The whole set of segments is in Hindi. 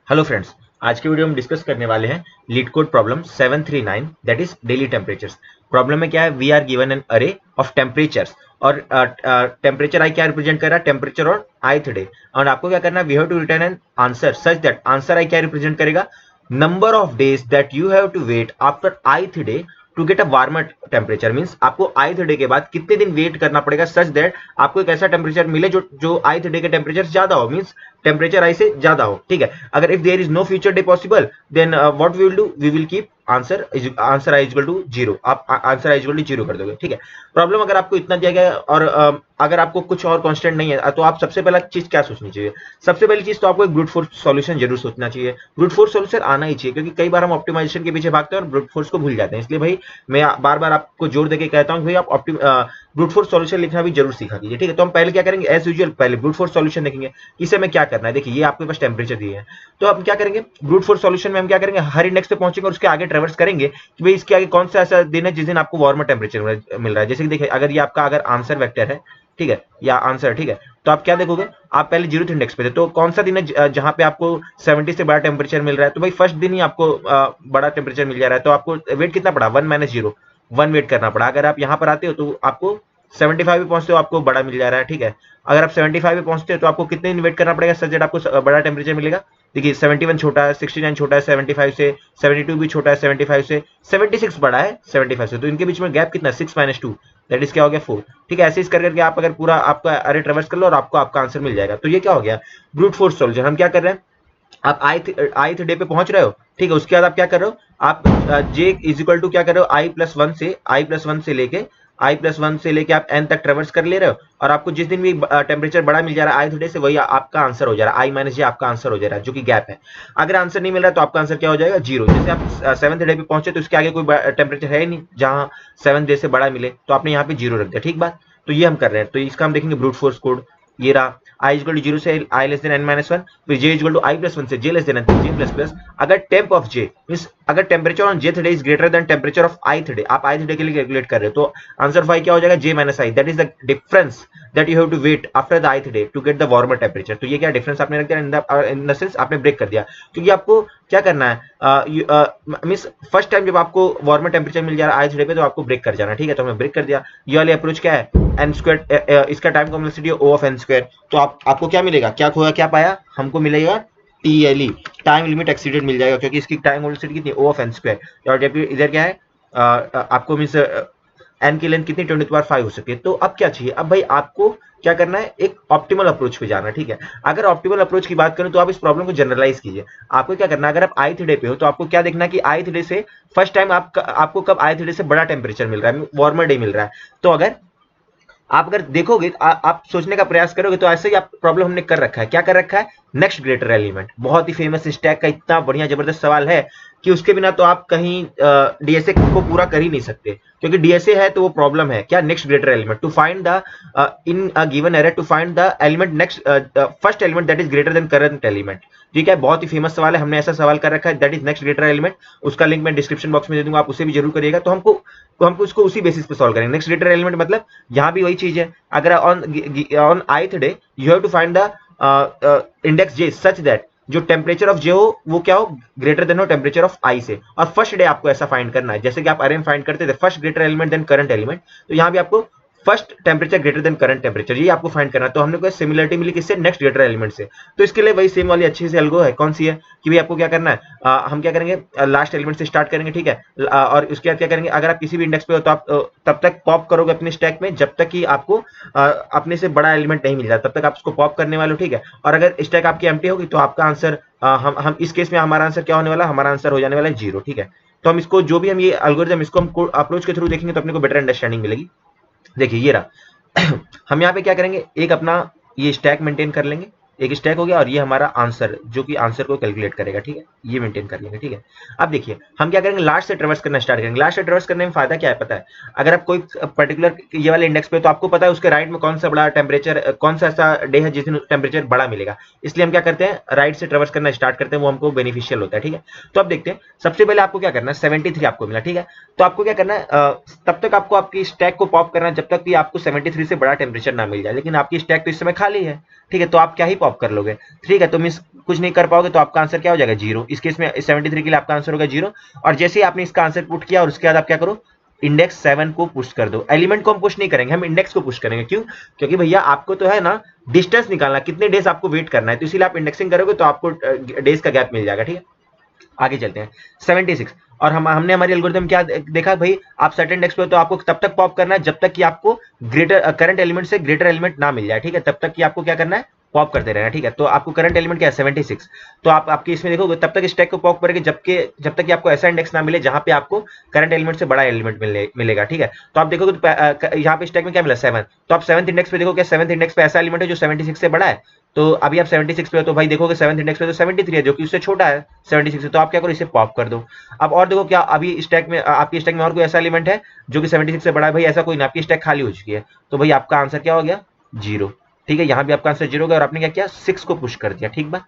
हेलो फ्रेंड्स, आज के वीडियो में डिस्कस करने वाले हैं leet code problem 739 that is daily temperatures. Problem में क्या है, वी आर गिवन एन अरे ऑफ टेम्परेचर्स और टेम्परेचर आई क्या रिप्रेजेंट कर रहा है, टेम्परेचर और ith डे। और आपको क्या करना है, we have to return an answer such that answer I क्या रिप्रेजेंट करेगा, number of days that you have to wait after ith day to get a warmer temperature. Means आपको ith डे के बाद कितने दिन वेट करना पड़ेगा सच दैट आपको एक ऐसा टेम्परेचर मिले जो ith डे के टेम्परेचर ज्यादा हो, मींस टेम्परेचर आई से ज्यादा हो। ठीक है, अगर if there is no future day possible then what we will do, we will keep answer i equal to zero. आप answer i equal to zero कर दोगे। ठीक है, प्रॉब्लम अगर आपको इतना दिया गया है और अगर आपको कुछ और कांस्टेंट नहीं है तो आप सबसे पहला चीज क्या सोचनी चाहिए, सबसे पहली चीज तो आपको एक ब्रूट फोर्स सॉल्यूशन जरूर सोचना चाहिए। ब्रूट फोर्स सॉल्यूशन आना ही चाहिए, क्योंकि कई बार हम ऑप्टिमाइजेशन के पीछे भागते हैं और ब्रूट फोर्स को भूल जाते हैं। इसलिए भाई मैं बार बार आपको जोर देके कहता हूं कि भाई आप ब्रूट फोर्स सॉल्यूशन लिखना भी जरूर सीखा कीजिए। ठीक है, तो हम पहले क्या करेंगे, एज यूजुअल पहले ब्रूट फोर्स सॉल्यूशन देखेंगे। इसे हमें क्या करना है, देखिए ये आपके पास टेम्परेचर दिए हैं, तो हम क्या करेंगे, ब्रूट फोर्स सॉल्यूशन में हम क्या करेंगे, हर इंडेक्स पे पहुंचेंगे और उसके आगे ट्रेवर्स करेंगे कि भाई इसके आगे कौन सा ऐसा दिन है जिस दिन आपको वार्मर टेम्परेचर मिल रहा है। जैसे कि देखिए, अगर ये आपका अगर आंसर वेक्टर है, ठीक है, या आंसर, ठीक है, तो आप क्या देखोगे, आप पहले जीरो इंडेक्स पे थे, तो कौन सा दिन है जहां पे आपको 70 से बड़ा टेम्परेचर मिल रहा है, तो भाई फर्स्ट दिन ही आपको बड़ा टेम्परेचर मिल जा रहा है, तो आपको वेट कितना पड़ा, 1 माइनस जीरो, 1 वेट करना पड़ा। अगर आप यहाँ पर आते हो तो आपको 75 पे पहुंचते हो, आपको बड़ा मिल जा रहा है। ठीक है, अगर आप 75 पे पहुंचते हो तो आपको कितने दिन वेट करना पड़ेगा सच दैट आपको बड़ा टेम्परेचर मिलेगा। देखिए 71 छोटा है, 69 छोटा है 75 से, 72 भी छोटा है 75 से, 76 बड़ा है 75 से, तो इनके बीच में गैप कितना, 6 माइनस 2 दैट इज क्या हो गया 4। ठीक है, ऐसे इस करके आप अगर पूरा आपका अरे ट्रेवर्स कर लो और आपको आपका आंसर मिल जाएगा। तो ये क्या हो गया, ब्रूट फोर्स सॉल्यूशन। हम क्या कर रहे हैं, आप आईथ डे पे पहुंच रहे हो, ठीक है, उसके बाद आप क्या कर रहे हो, आप जे इज इक्वल टू क्या कर रहे हो, आई प्लस वन से लेके आप एन तक ट्रेवर्स कर ले रहे हो, और आपको जिस दिन भी टेम्परेचर बड़ा मिल जा रहा है आईथ डे से, वही आपका आंसर हो जा रहा है, आई माइनस जे आपका आंसर हो जा रहा है, जो कि गैप है। अगर आंसर नहीं मिल रहा तो आपका आंसर क्या हो जाएगा, जीरो। जैसे आप 7th डे पे पहुंचे तो उसके आगे कोई टेम्परेचर है ही नहीं जहां 7th डे से बड़ा मिले, तो आपने यहाँ पे जीरो रख दिया। ठीक बात, तो ये हम कर रहे हैं, तो इसका हम देखेंगे ब्रूट फोर्स कोड। ये रहा, आई इक्वल टू जीरो से i less than n minus one, फिर j equal to i plus one से j less than n j plus plus. अगर टेम्प ऑफ जे मींस अगर temperature on jth day is greater than temperature of ith day, आप आईथ डे के लिए कैलकुलेट कर रहे हो, तो आंसर फाइव क्या हो जाएगा, j minus i, that is the difference that you have to wait after the ith day to get the warmer temperature. तो ये क्या डिफरेंस आपने रख दिया, इन द सेंस आपने ब्रेक कर दिया, क्योंकि आपको क्या करना है, मींस फर्स्ट टाइम जब आपको वार्मर टेम्परेचर मिल जा रहा है आईथ डे पे, तो आपको ब्रेक कर जाना। ठीक है, तो हमने ब्रेक कर दिया। ये वाली अप्रोच क्या है, एन स्क्वायर, इसका time complexity O of n square, तो आपको क्या मिलेगा, क्या खोया क्या पाया, हमको मिलेगा टीएलई, टाइम लिमिट एक्सीडेड मिल जाएगा, क्योंकि इसकी टाइम कॉम्प्लेक्सिटी कितनी, ओ ऑफ एन स्क्वायर, और जबकि इधर क्या है, आपको मींस एन की लेंथ कितनी 10⁵ हो सकती है। तो अब क्या चाहिए, अब भाई आपको क्या करना है, एक ऑप्टिमल अप्रोच पे जाना। ठीक है, अगर ऑप्टिमल अप्रोच की बात करूं तो आप इस प्रॉब्लम को जनरलाइज कीजिए। आपको क्या करना है, अगर आप आईथ डे पे हो तो आपको क्या देखना है कि आईथ डे से फर्स्ट टाइम आपको कब आईथ डे से बड़ा टेम्परेचर मिल रहा है, वार्मर डे मिल रहा है। तो अगर देखोगे, आप सोचने का प्रयास करोगे, तो ऐसे ही आप प्रॉब्लम हमने कर रखा है, क्या कर रखा है, नेक्स्ट ग्रेटर एलिमेंट। बहुत ही फेमस स्टैक का इतना बढ़िया जबरदस्त सवाल है कि उसके बिना तो आप कहीं डीएसए को पूरा कर ही नहीं सकते, क्योंकि डीएसए है तो वो प्रॉब्लम है क्या, next greater element to find the in a given array to find the element next first element that is greater than current element. ठीक है, बहुत ही फेमस सवाल है, हमने ऐसा सवाल कर रखा है, that is next greater element. उसका लिंक मैं डिस्क्रिप्शन बॉक्स में दे दूंगा, आप उसे भी जरूर करिएगा। तो हमको उसको उसी बेसिस पे सॉल्व करेंगे। नेक्स्ट ग्रेटर एलिमेंट मतलब यहाँ भी वही चीज है, अगर on ith day you have to find the index j such that जो टेम्परेचर ऑफ जे हो वो क्या हो, ग्रेटर देन हो टेम्परेचर ऑफ आई से, और फर्स्ट डे आपको ऐसा फाइंड करना है जैसे कि आप अरे में फाइंड करते थे first greater element than current element, तो यहाँ भी आपको first temperature greater than current temperature, ये आपको फाइंड करना है। तो हमने कोई सिमिलरिटी मिली किससे, नेक्स्ट ग्रेटर एलिमेंट से। तो इसके लिए वही सेम वाली अच्छी सी एल्गो है, कौन सी है कि भाई आपको क्या करना है, हम क्या करेंगे, लास्ट एलिमेंट से स्टार्ट करेंगे। ठीक है, और उसके बाद क्या करेंगे, अगर आप किसी भी इंडेक्स पे हो तो आप तब तक पॉप करोगे अपने स्टैक में जब तक कि आपको अपने से बड़ा एलिमेंट नहीं मिल जाता, तब तक आप उसको पॉप करने वाले हो। ठीक है, और अगर स्टैक आपकी एम्प्टी होगी तो आपका आंसर हम इस केस में हमारा आंसर क्या होने वाला, हमारा आंसर हो जाने वाला है जीरो। ठीक है, तो हम इसको जो भी हम ये एल्गोरिथम इसको हम अप्रोच के थ्रू देखेंगे तो अपने को बेटर अंडरस्टैंडिंग मिलेगी। देखिए ये रहा हम यहाँ पे क्या करेंगे, एक अपना ये स्टैक मेंटेन कर लेंगे, एक स्टैक हो गया, और ये हमारा आंसर जो कि आंसर को कैलकुलेट करेगा। ठीक है, ये मेंटेन कर लेंगे। ठीक है, अब देखिए हम क्या करेंगे, लास्ट से ट्रेवर्स करना स्टार्ट करेंगे। लास्ट से ट्रेवर्स करने में फायदा क्या है पता है, अगर आप कोई पर्टिकुलर ये वाले इंडेक्स पे, तो आपको पता है उसके राइट में कौन सा बड़ा टेम्परेचर, कौन सा ऐसा डे है जिस दिन टेम्परेचर बड़ा मिलेगा, इसलिए हम क्या करते हैं, राइट से ट्रेवर्स करना स्टार्ट करते हैं, वो हमको बेनिफिशियल होता है। ठीक है, तो अब देखते हैं, सबसे पहले आपको क्या करना है, 73 आपको मिला। ठीक है, तो आपको क्या करना है, तब तक आपको आपकी स्टैक को पॉप करना है जब तक कि आपको 73 से बड़ा टेम्परेचर ना मिल जाए, लेकिन आपकी स्टैक तो इस समय खाली है। ठीक है, तो आप क्या ही पॉप कर लोगे। ठीक है, तो मींस कुछ नहीं कर पाओगे तो आपका आंसर क्या हो जाएगा 0। इस केस में 73 के लिए आपका आंसर होगा 0। और जैसे ही आपने इसका आंसर पुट किया और उसके बाद आप क्या करो, इंडेक्स 7 को पुश कर दो। एलिमेंट को हम पुश नहीं करेंगे, हम इंडेक्स को पुश करेंगे। क्यों? क्योंकि भैया आपको तो है ना डिस्टेंस निकालना, कितने डेज आपको वेट करना है, तो इसीलिए आप इंडेक्सिंग करोगे तो आपको डेज का गैप मिल जाएगा। ठीक है, आगे चलते हैं 76। और हमने हमारी एल्गोरिथम क्या देखा भाई, आप सर्टेन इंडेक्स पे तो आपको तब तक पॉप करना है जब तक कि आपको ग्रेटर करंट एलिमेंट से ग्रेटर एलिमेंट ना मिल जाए। ठीक है, तब तक कि आपको क्या करना है, पॉप करते रहना। ठीक है, तो आपको करंट एलिमेंट क्या है 76, तो आप आपके इसमें देखोगे तब तक स्टैक को पॉप करेंगे जब तक कि आपको ऐसा इंडेक्स ना मिले जहां पे आपको करंट एलिमेंट से बड़ा एलिमेंट मिलेगा। ठीक है, तो आप देखोगे तो यहाँ पे स्टैक में क्या मिला 7, तो आप 7th इंडेक्स पे देखो क्या 7th इंडेक्स पे ऐसा एलिमेंट है जो 76 से बड़ा है। तो अभी आप 76 पे हो तो भाई देखोगे 7th इंडेक्स पे तो 73 है जो कि उससे छोटा है 76 से, तो आप क्या करो इसे पॉप कर दो। अब और देखो क्या अभी स्टैक में आपकी स्टैक में और कोई ऐसा एलिमेंट है जो कि 76 से बड़ा है, भाई ऐसा कोई नहीं, आपकी स्टैक खाली हो चुकी है, तो भाई आपका आंसर क्या हो गया 0। ठीक है, यहाँ भी आपका आंसर 0 हो गया और आपने क्या किया 6 को पुश कर दिया। ठीक बात,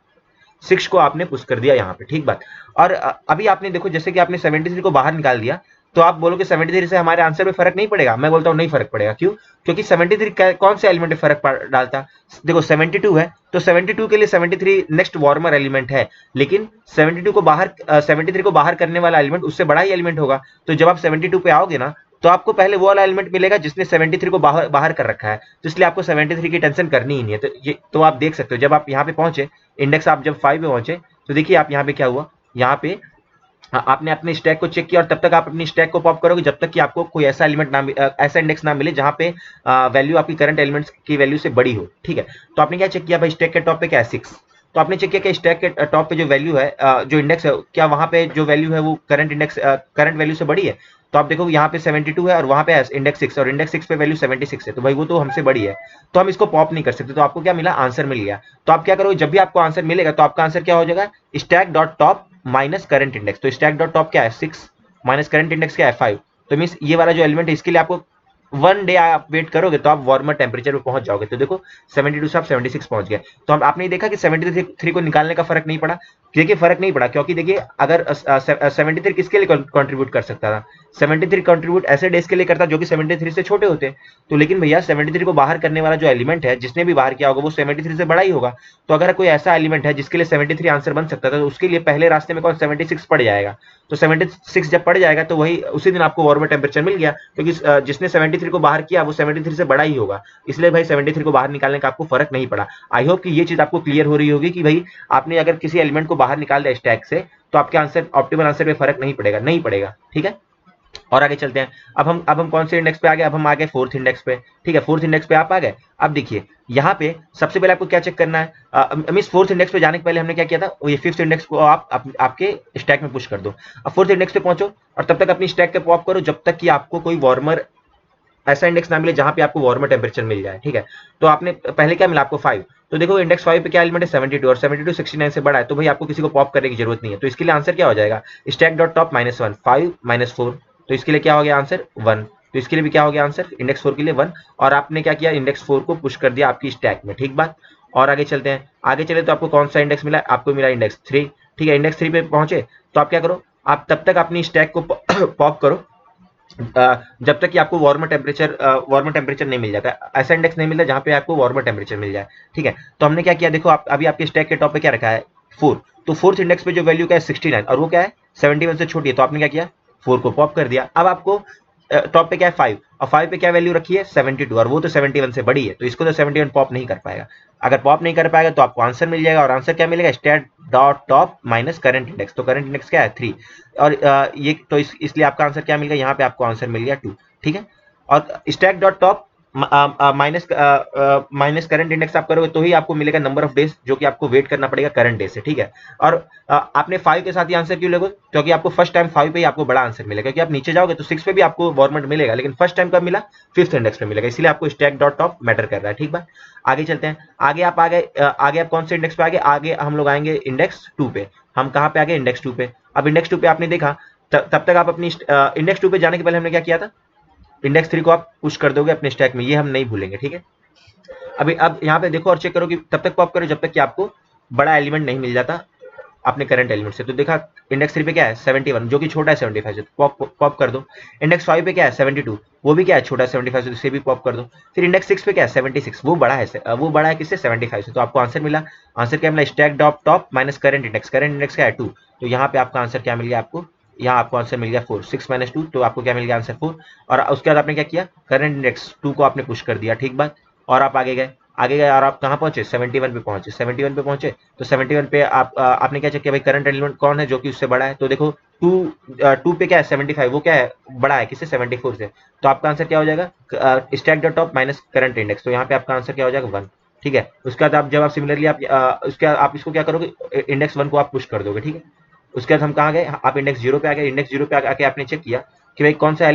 6 को आपने पुश कर दिया यहाँ पे। ठीक बात, और अभी आपने देखो जैसे कि आपने 73 को बाहर निकाल दिया, तो आप बोलोगे 73 से हमारे आंसर में फर्क नहीं पड़ेगा, मैं बोलता हूँ नहीं फर्क पड़ेगा। क्यों? क्योंकि 73 कौन से एलिमेंट में फर्क डालता, देखो 72 है तो 72 के लिए 73 नेक्स्ट वार्मर एलिमेंट है, लेकिन 72 को बाहर 73 को बाहर करने वाला एलिमेंट उससे बड़ा ही एलिमेंट होगा। तो जब आप 72 पे आओगे ना तो आपको पहले वो वाला एलिमेंट मिलेगा जिसने 73 को बाहर कर रखा है, तो इसलिए आपको 73 की टेंशन करनी ही नहीं है। तो ये तो आप देख सकते हो जब आप यहाँ पे पहुंचे, इंडेक्स आप जब 5 पे पहुंचे तो देखिए आप यहाँ पे क्या हुआ, यहाँ पे आपने अपने स्टैक को चेक किया और तब तक आप अपनी स्टैक को पॉप करोगे जब तक कि आपको कोई ऐसा एलिमेंट ना ऐसा इंडेक्स ना मिले जहां पे वैल्यू आपकी करंट एलिमेंट्स की वैल्यू से बड़ी हो। ठीक है, तो आपने क्या चेक किया भाई, स्टैक के टॉप पे क्या है 6, तो आपने चेक किया कि स्टैक के टॉप पे जो वैल्यू है जो इंडेक्स है क्या वहां पे जो वैल्यू है वो करंट वैल्यू से बड़ी है। तो आप देखो यहाँ पे 72 है और वहां पे इंडेक्स 6 और इंडेक्स 6 पे वैल्यू 76 है, तो भाई वो तो हमसे बड़ी है, तो हम इसको पॉप नहीं कर सकते। तो आपको क्या मिला, आंसर मिल गया। तो आप क्या करोगे, जब भी आपको आंसर मिलेगा तो आपका आंसर क्या हो जाएगा, stack dot top minus current index. तो स्टैक डॉट टॉप क्या है 6 माइनस करंट इंडेक्स क्या है 5, तो मीन्स ये वाला जो एलिमेंट है इसके लिए आपको 1 डे आप वेट करोगे तो आप वार्मर टेम्परेचर पे पहुंच जाओगे। तो देखो 72 से आप 76 पहुंच गए। तो हम आपने देखा कि 73 को निकालने का फर्क नहीं पड़ा। देखिए फर्क नहीं पड़ा क्योंकि देखिए अगर 73 किसके लिए कंट्रीब्यूट कर सकता था, 73 कंट्रीब्यूट ऐसे डेज के लिए करता जो कि 73 से छोटे होते। तो लेकिन भैया 73 को बाहर करने वाला जो एलिमेंट है जिसने भी बाहर किया होगा वो 73 से बड़ा ही होगा। तो अगर कोई ऐसा एलिमेंट है जिसके लिए 73 आंसर बन सकता था तो उसके लिए पहले रास्ते में कौन 76 पड़ जाएगा। तो 76 जब पड़ जाएगा तो वही उसी दिन आपको वार्मर टेम्परेचर मिल गया, क्योंकि जिसने 73 को बाहर किया वो 73 से बड़ा ही होगा, इसलिए भाई 73 को बाहर निकालने का आपको फर्क नहीं पड़ा। आई होप कि ये चीज आपको क्लियर हो रही होगी कि भाई आपने अगर किसी एलिमेंट को बाहर निकाल दिया स्टैक से तो आपके आंसर ऑप्टिमल आंसर पे फर्क नहीं पड़ेगा, नहीं पड़ेगा। ठीक है, और आगे चलते हैं। अब हम कौन से इंडेक्स पे आ गए, अब हम आ गए 4th इंडेक्स पे। ठीक है, 4th इंडेक्स पे आप आ गए। अब देखिए यहाँ पे सबसे पहले आपको क्या चेक करना है, मींस 4th इंडेक्स पे जाने के पहले हमने क्या किया था, वो ये 5th इंडेक्स को आपके स्टैक में पुश कर दो। अब 4th इंडेक्स पे पहुंचो और तब तक अपनी स्टैक के पॉप करो जब तक कि आपको कोई वार्मर ऐसा इंडेक्स ना मिले जहां पे आपको वार्मर टेम्परेचर मिल जाए। ठीक है, तो आपने पहले क्या मिला आपको 5, तो देखो इंडेक्स 5 पे क्या एलिमेंट है 72 और 72 69 से बड़ा है, तो भाई आपको किसी को पॉप करने की जरूरत नहीं है। तो इसके लिए आंसर क्या हो जाएगा, स्टैक डॉट टॉप -1 5 -4, तो इसके लिए क्या हो गया आंसर 1। तो इसके लिए भी क्या हो गया आंसर, इंडेक्स 4 के लिए 1, और आपने क्या किया इंडेक्स 4 को पुश कर दिया आपकी स्टैक में। ठीक बात, और आगे चलते हैं। आगे चले तो आपको कौन सा इंडेक्स मिला, आपको मिला इंडेक्स 3। ठीक है, इंडेक्स 3 पे पहुंचे तो आप क्या करो, आप तब तक अपनी स्टैक को पॉप करो जब तक कि आपको वार्मर टेम्परेचर नहीं मिल जाता, ऐसा इंडेक्स नहीं मिलता जहां पे आपको वार्मर टेम्परेचर मिल जाए। ठीक है, तो हमने क्या किया, देखो आप अभी आपके स्टैक के टॉप पे क्या रखा है 4, तो 4th इंडेक्स पे जो वैल्यू क्या है 69 और वो क्या है 71 से छोटी है, तो आपने क्या किया 4 को पॉप कर दिया। अब आपको टॉप पे क्या है 5 और 5 पे क्या वैल्यू रखी है 72 और वो तो 71 से बड़ी है, तो इसको तो 71 पॉप नहीं कर पाएगा। अगर पॉप नहीं कर पाएगा तो आपको आंसर मिल जाएगा, और आंसर क्या मिलेगा, stack dot top minus current index. तो करंट इंडेक्स क्या है 3, और ये तो इसलिए आपका आंसर क्या मिल गया, यहाँ पे आपको आंसर मिल गया 2। ठीक है, और stack dot top minus current index आप करोगे तो ही आपको मिलेगा नंबर ऑफ डेज जो कि आपको वेट करना पड़ेगा करंट डे से। ठीक है, और आपने 5 के साथ ही आंसर क्यों लोगे, क्योंकि आपको फर्स्ट टाइम 5 पे ही आपको बड़ा आंसर मिलेगा, क्योंकि आप नीचे जाओगे तो 6 पे भी आपको वार्मर मिलेगा, लेकिन फर्स्ट टाइम कब मिला 5th इंडेक्स पे मिलेगा, इसलिए आपको स्टैक डॉट टॉप मैटर कर रहा है। ठीक बात, आगे चलते हैं। आगे आप आ गए, आगे आप कौन से इंडेक्स पे आगे, आगे हम लोग आएंगे इंडेक्स 2 पे। हम कहाँ पे आ गए, इंडेक्स 2 पे। अब इंडेक्स 2 पे आपने देखा तब तक आप अपनी इंडेक्स 2 पे जाने के पहले हमने क्या किया था, इंडेक्स 3 को आप पुश कर दोगे अपने स्टैक में, ये हम नहीं भूलेंगे। ठीक है, अभी अब यहाँ पे देखो और चेक करो कि तब तक पॉप करो जब तक कि आपको बड़ा एलिमेंट नहीं मिल जाता अपने करंट एलिमेंट से। तो देखा इंडेक्स 3 पे क्या है 71 जो कि छोटा है 75 से, पॉप कर दो। इंडेक्स 5 पे क्या है 72 वो भी क्या है छोटा है 75 से, इसे भी पॉप कर दो। फिर इंडेक्स 6 पे क्या है 76 वो बड़ा है वो बड़ा है किससे 75 से। तो आपको आंसर मिला, आंसर क्या मिला stack dot top minus current index क्या है 2। तो यहाँ पे आपका आंसर क्या मिल गया आपको, यहाँ आपको आंसर मिल गया 4, 6 माइनस 2, तो आपको क्या मिल गया आंसर 4। और उसके बाद आपने क्या किया करंट इंडेक्स 2 को आपने पुश कर दिया, ठीक बात। और आप आगे गए और आप कहाँ पहुंचे 71 पे पहुंचे, 71 पे पहुंचे। तो 71 पे आपने क्या चेक किया भाई करंट एलिमेंट कौन है जो कि उससे बड़ा है। तो देखो 2 पे क्या है 75 वो क्या है बड़ा है किससे 74 से। तो आपका आंसर क्या हो जाएगा stack the top minus current index. तो यहाँ पे आपका आंसर क्या हो जाएगा 1, ठीक है। उसके बाद आप जब आप सिमिलरली आप उसके बाद आप इसको क्या करोगे इंडेक्स 1 को आप पुश कर दोगे, ठीक है। उसके बाद हम कहाँ गए आप इंडेक्स 0 पे आ गए, इंडेक्स 0 पे आके आपने चेक किया कि भाई कौन सा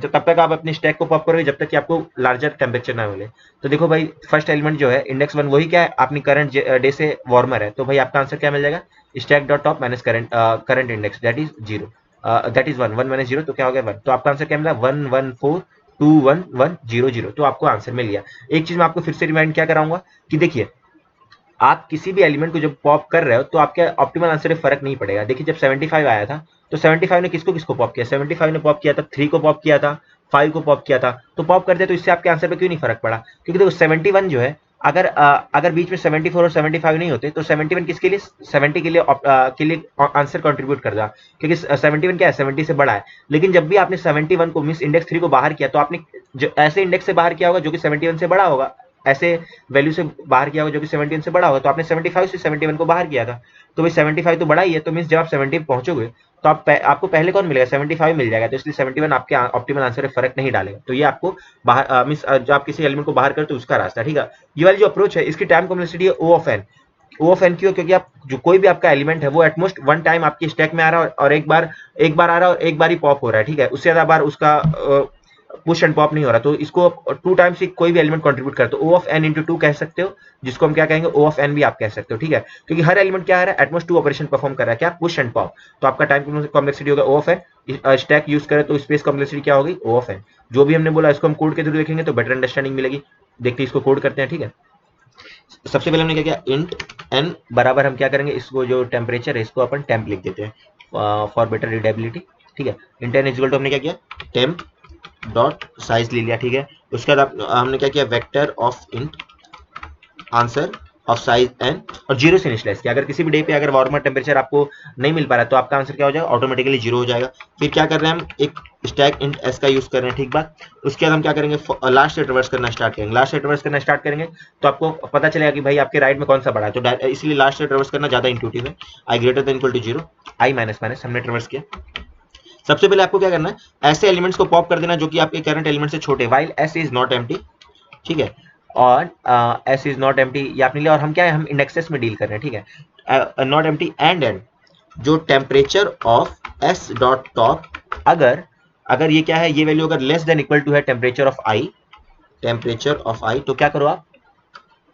तब तक आप अपने स्टैक को पॉप करोगे जब तक कि आपको लार्जर टेम्परेचर ना मिले। तो देखो भाई फर्स्ट एलिमेंट जो है इंडेक्स 1 वही क्या है अपनी करंट डे से वार्मर है। तो भाई आपका आंसर क्या मिल जाएगा stack dot top minus current index that is 0, that is 1 minus 0 तो क्या हो गया 1। तो आपका आंसर क्या मिला 1142110 तो आपको आंसर मिल गया। एक चीज मैं आपको फिर से रिमाइंड क्या कराऊंगा कि देखिए आप किसी भी एलिमेंट को जब पॉप कर रहे हो तो आपके ऑप्टिमल आंसर में फर्क नहीं पड़ेगा। देखिए जब 75 आया था तो 75 ने किसको किसको पॉप किया, 75 ने पॉप किया था 3 को पॉप किया था, 5 को पॉप किया था। तो पॉप करते तो इससे आपके आंसर पे क्यों नहीं फर्क पड़ा, क्योंकि देखो 71 जो है अगर बीच में 74 और 75 नहीं होते तो 71 किसके लिए 70 के लिए आंसर कंट्रीब्यूट कर रहा, क्योंकि 71 क्या है 70 से बड़ा है। लेकिन जब भी आपने 71 को मींस इंडेक्स 3 को बाहर किया तो आपने जो ऐसे इंडेक्स से बाहर किया होगा जो कि 71 से बड़ा होगा, ऐसे वैल्यू से बाहर किया होगा जो कि 71 से बड़ा होगा। तो आपने 75 से 71 को बाहर किया था तो भाई 75 तो बड़ा ही है। तो मींस जब आप 70 पहुंचोगे तो आपको पहले कौन मिलेगा 75 मिल जाएगा। तो इसलिए 71 आपके ऑप्टिमल आंसर में फर्क नहीं डालेगा। तो ये आपको बाहर मींस जब आप किसी एलिमेंट को बाहर करते हो उसका रास्ता, ठीक है। ये वाली जो अप्रोच है इसकी टाइम कॉम्प्लेक्सिटी है O of n। O of n क्यों, क्योंकि आप जो कोई भी आपका एलिमेंट है वो एटमोस्ट वन टाइम आपकी स्टैक में आ रहा है और एक बार आ रहा है और एक बार ही पॉप हो रहा है, ठीक है। उससे ज्यादा बार उसका पुश एंड पॉप नहीं हो रहा। तो इसको 2 टाइम्स ही कोई भी एलिमेंट कंट्रीब्यूट करते हो O ऑफ n इंटू 2 कह सकते हो, जिसको हम क्या कहेंगे O ऑफ n भी आप कह सकते हो, ठीक है। क्योंकि हर एलिमेंट क्या आ रहा है एटमोस्ट 2 ऑपरेशन परफॉर्म कर रहा है, क्या पुश एंड पॉप। तो आपका टाइम कॉम्प्लेक्सिटी होगा O of n। Stack use करें तो स्पेस कॉम्प्लेक्सिटी क्या होगी O ऑफ n। जो भी हमने बोला इसको हम कोड के थ्रू देखेंगे तो बेटर अंडरस्टैंडिंग मिलेगी। देखते हैं इसको कोड करते हैं, ठीक है। सबसे पहले हमने क्या किया इंट n बराबर हम क्या करेंगे इसको जो टेम्परेचर है इसको अपन टेम्प लिख देते हैं फॉर बेटर रीडेबिलिटी, ठीक है। इंट n इक्वल टू हमने क्या किया टेम्प डॉट साइज ले लिया, ठीक है। उसके बाद हमने क्या किया vector of int answer of size n और 0 से इनिशियलाइज किया। अगर किसी भी डे पे अगर वार्मर टेम्परेचर आपको नहीं मिल पा रहा है तो आपका आंसर क्या हो जाएगा ऑटोमेटिकली 0 हो जाएगा। फिर क्या कर रहे हैं हम एक स्टैक इंट s का यूज कर रहे हैं, ठीक बात। उसके बाद हम क्या करेंगे लास्ट से रिवर्स करना स्टार्ट करेंगे। लास्ट से रिवर्स करना स्टार्ट करेंगे तो आपको पता चलेगा कि भाई आपके राइट में कौन सा बड़ा है। तो इसलिए लास्ट से रिवर्स करना ज्यादा इंट्यूटिव है। I greater than equal to 0 i minus minus हमने रिवर्स किया। सबसे पहले आपको क्या करना है ऐसे एलिमेंट्स को पॉप कर देना जो कि आपके करंट एलिमेंट से छोटे, while s is not empty, ठीक है। और s इज नॉट एम्प्टी ये आपने लिया और हम क्या है हम इंडेक्सेस में डील कर रहे हैं, ठीक है। नॉट एम्प्टी एंड जो temperature of s dot top अगर ये क्या है ये वैल्यू अगर लेस देन इक्वल टू है टेम्परेचर ऑफ i तो क्या करो आप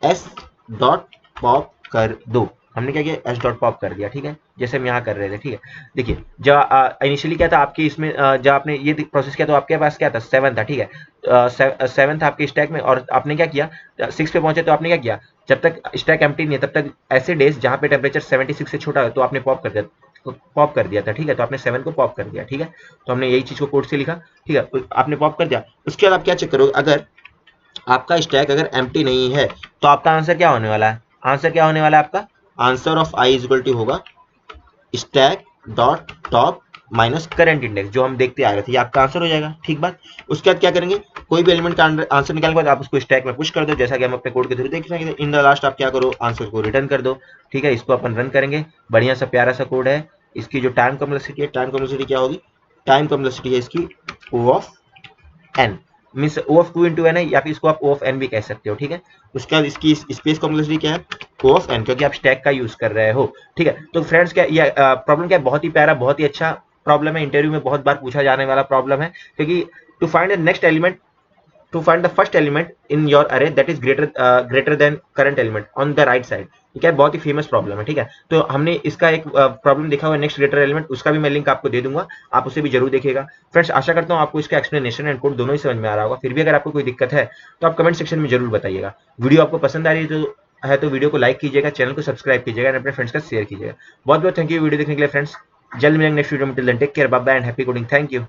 s डॉट पॉप कर दो। हमने क्या किया s डॉट पॉप कर दिया, ठीक है, जैसे हम यहाँ कर रहे थे, ठीक है। देखिए जब इनिशियली क्या था आपके इसमें जब आपने ये प्रोसेस किया तो आपके पास क्या था 7 था, ठीक है। 7 था आपके स्टैक में और आपने क्या किया 6 पे पहुंचे तो आपने क्या किया जब तक स्टैक एम्प्टी नहीं है तब तक ऐसे डेज जहाँ पे टेम्परेचर 76 से छोटा है तो आपने पॉप कर दिया था, ठीक है। तो आपने 7 को पॉप कर दिया, ठीक है। तो हमने यही चीज को कोड से लिखा, ठीक है। आपने पॉप कर दिया। उसके बाद आप क्या चेक करोगे अगर आपका स्टैक अगर एम्प्टी नहीं है तो आपका आंसर क्या होने वाला है, आंसर क्या होने वाला है आपका answer of i is equal to होगा stack dot top minus current index जो हम देखते आ रहे थे, ये आपका आंसर हो जाएगा, ठीक बात। उसके बाद क्या करेंगे कोई भी एलिमेंट का आंसर निकालने के बाद आप उसको स्टैक में पुश कर दो जैसा कि हम अपने कोड के थ्रू देख रहे हैं। इन द लास्ट आप क्या करो आंसर को रिटर्न कर दो, ठीक है। इसको अपन रन करेंगे, बढ़िया सा प्यारा सा कोड है। इसकी जो टाइम कॉम्प्लेक्सिटी है टाइम कॉम्प्लेक्सिटी क्या होगी टाइम कॉम्प्लेक्सिटी है इसकी O of n means O of 2 into n है या फिर इसको आप O ऑफ n भी कह सकते हो, ठीक है। उसके बाद इसकी स्पेस कॉम्प्लेक्सिटी क्या है O ऑफ n क्योंकि आप स्टैक का यूज कर रहे हो, ठीक है। तो फ्रेंड्स क्या ये प्रॉब्लम क्या है बहुत ही प्यारा बहुत ही अच्छा प्रॉब्लम है, इंटरव्यू में बहुत बार पूछा जाने वाला प्रॉब्लम है। क्योंकि to find the next element to find the first element in your array that is greater than current element on the right side, ठीक है। बहुत ही फेमस प्रॉब्लम है, ठीक है। तो हमने इसका एक प्रॉब्लम देखा हुआ नेक्स्ट ग्रेटर एलिमेंट, उसका भी मैं लिंक आपको दे दूंगा, आप उसे भी जरूर देखिएगा। फ्रेंड्स आशा करता हूँ आपको इसका एक्सप्लेनेशन एंड कोड दोनों ही समझ में आ रहा होगा। फिर भी अगर आपको कोई दिक्कत है तो आप कमेंट सेक्शन में जरूर बताइएगा। वीडियो आपको पसंद आ रही है तो है तो वीडियो को लाइक कीजिएगा, चैनल को सब्सक्राइब कीजिएगा और अपने फ्रेंड्स का शेयर कीजिएगा। बहुत बहुत थैंक यू वीडियो देखने के लिए फ्रेंड्स। जल्द मिलेंगे नेक्स्ट वीडियो में। Till then take care, bye bye and happy coding. Thank you.